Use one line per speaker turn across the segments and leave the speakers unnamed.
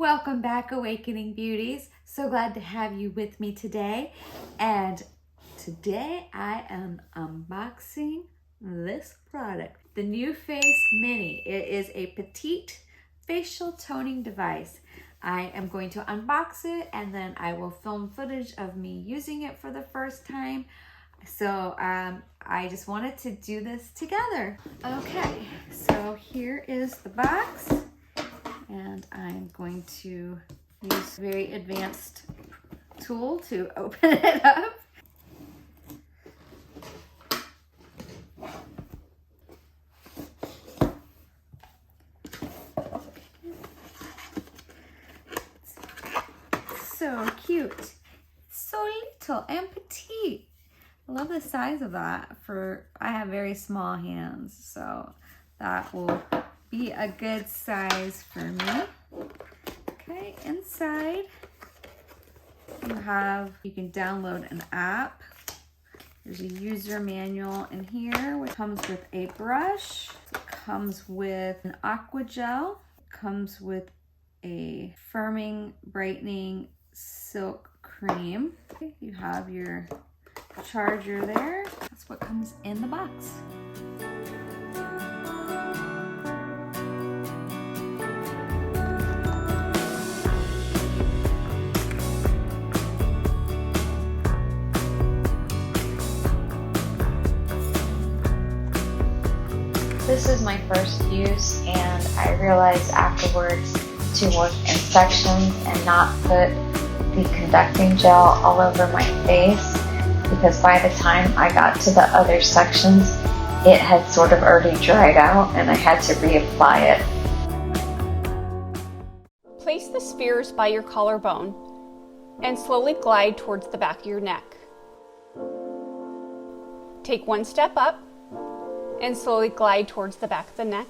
Welcome back, Awakening Beauties. So glad to have you with me today. And today I am unboxing this product, the NUFACE Mini. It is a petite facial toning device. I am going to unbox it and then I will film footage of me using it for the first time. So I just wanted to do this together. Okay, so here is the box. And I'm going to use a very advanced tool to open it up. So cute, so little and petite. I love the size of that. I have very small hands, so that will be a good size for me. Okay, inside you can download an app. There's a user manual in here, which comes with a brush. It comes with an aqua gel. It comes with a firming, brightening silk cream. Okay, you have your charger there. That's what comes in the box.
This is my first use, and I realized afterwards to work in sections and not put the conducting gel all over my face, because by the time I got to the other sections, it had sort of already dried out and I had to reapply it.
Place the spheres by your collarbone and slowly glide towards the back of your neck. Take one step up and slowly glide towards the back of the neck.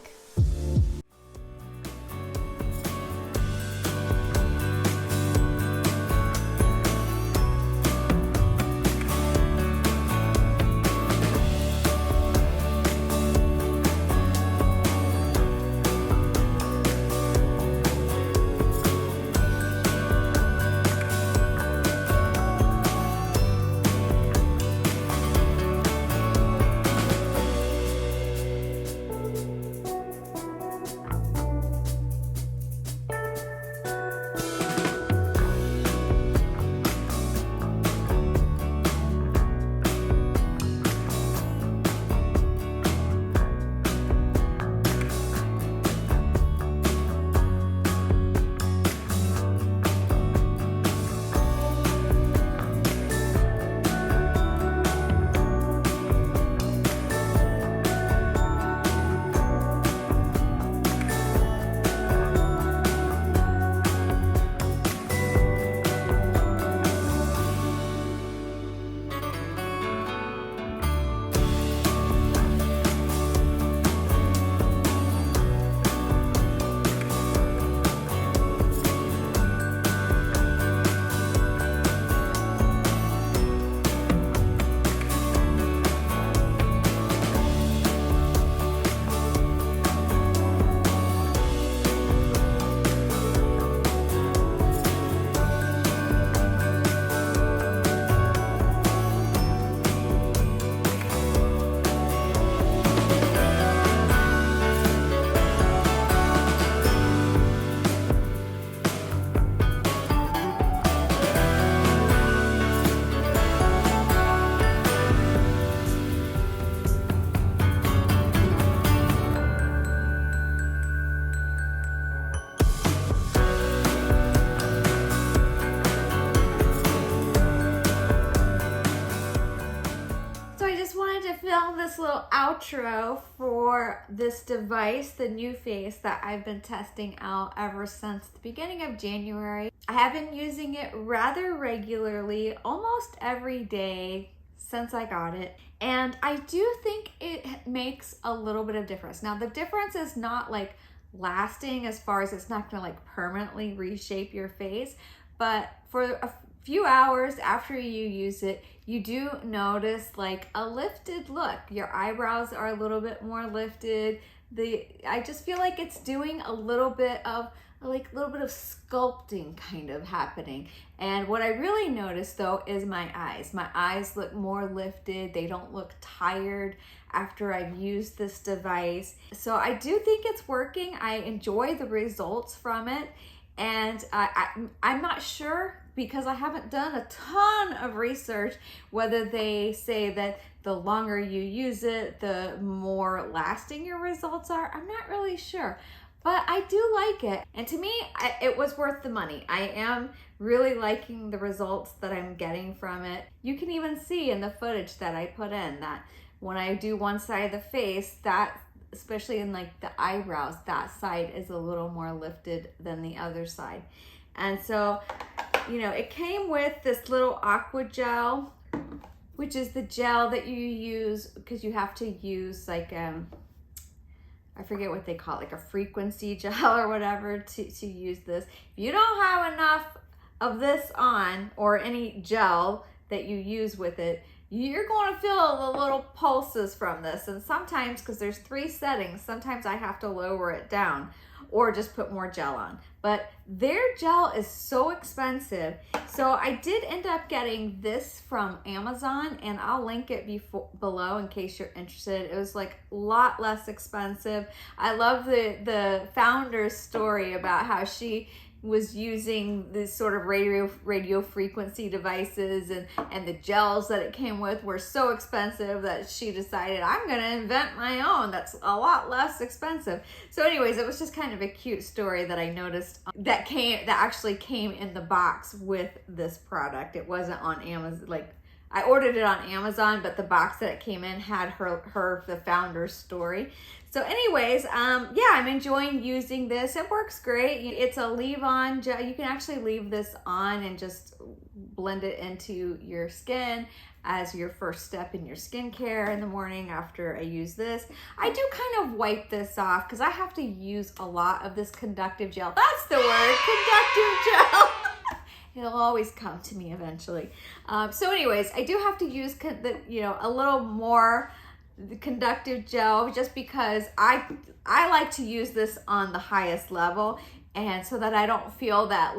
Film this little outro for this device, the NUFACE, that I've been testing out ever since the beginning of January. I have been using it rather regularly, almost every day since I got it, and I do think it makes a little bit of difference. Now, the difference is not like lasting, as far as it's not gonna like permanently reshape your face, but for a few hours after you use it, you do notice like a lifted look. Your eyebrows are a little bit more lifted. I just feel like it's doing a little bit of like a little bit of sculpting kind of happening. And what I really noticed though is my eyes. My eyes look more lifted. They don't look tired after I've used this device. So I do think it's working. I enjoy the results from it. And I'm not sure, because I haven't done a ton of research, whether they say that the longer you use it, the more lasting your results are. I'm not really sure, but I do like it. And to me, it was worth the money. I am really liking the results that I'm getting from it. You can even see in the footage that I put in that when I do one side of the face, that especially in like the eyebrows, that side is a little more lifted than the other side. And so, you know, it came with this little aqua gel, which is the gel that you use because you have to use like, I forget what they call it, like a frequency gel or whatever to use this. If you don't have enough of this on, or any gel that you use with it, you're going to feel the little pulses from this. And sometimes, because there's 3 settings, sometimes I have to lower it down or just put more gel on. But their gel is so expensive. So I did end up getting this from Amazon, and I'll link it below in case you're interested. It was like a lot less expensive. I love the founder's story about how she was using this sort of radio frequency devices, and the gels that it came with were so expensive that she decided, I'm gonna invent my own that's a lot less expensive. So anyways, it was just kind of a cute story that I noticed that actually came in the box with this product. It wasn't on Amazon. Like, I ordered it on Amazon, but the box that it came in had the founder's story. So anyways, yeah, I'm enjoying using this. It works great. It's a leave-on gel. You can actually leave this on and just blend it into your skin as your first step in your skincare in the morning after I use this. I do kind of wipe this off because I have to use a lot of this conductive gel. That's the word, conductive gel. It'll always come to me eventually. So anyways, I do have to use a little more conductive gel, just because I like to use this on the highest level, and so that I don't feel that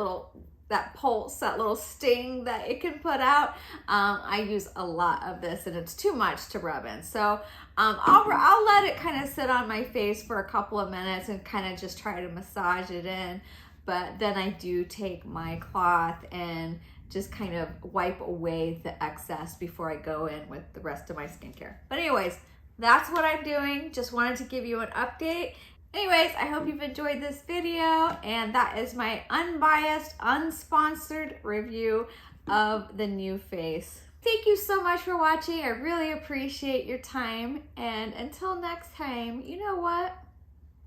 pulse, that little sting that it can put out. I use a lot of this, and it's too much to rub in. So I'll let it kind of sit on my face for a couple of minutes and kind of just try to massage it in. But then I do take my cloth and just kind of wipe away the excess before I go in with the rest of my skincare. But anyways, that's what I'm doing. Just wanted to give you an update. Anyways, I hope you've enjoyed this video, and that is my unbiased, unsponsored review of the NUFACE. Thank you so much for watching. I really appreciate your time, and until next time, you know what?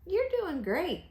You're doing great.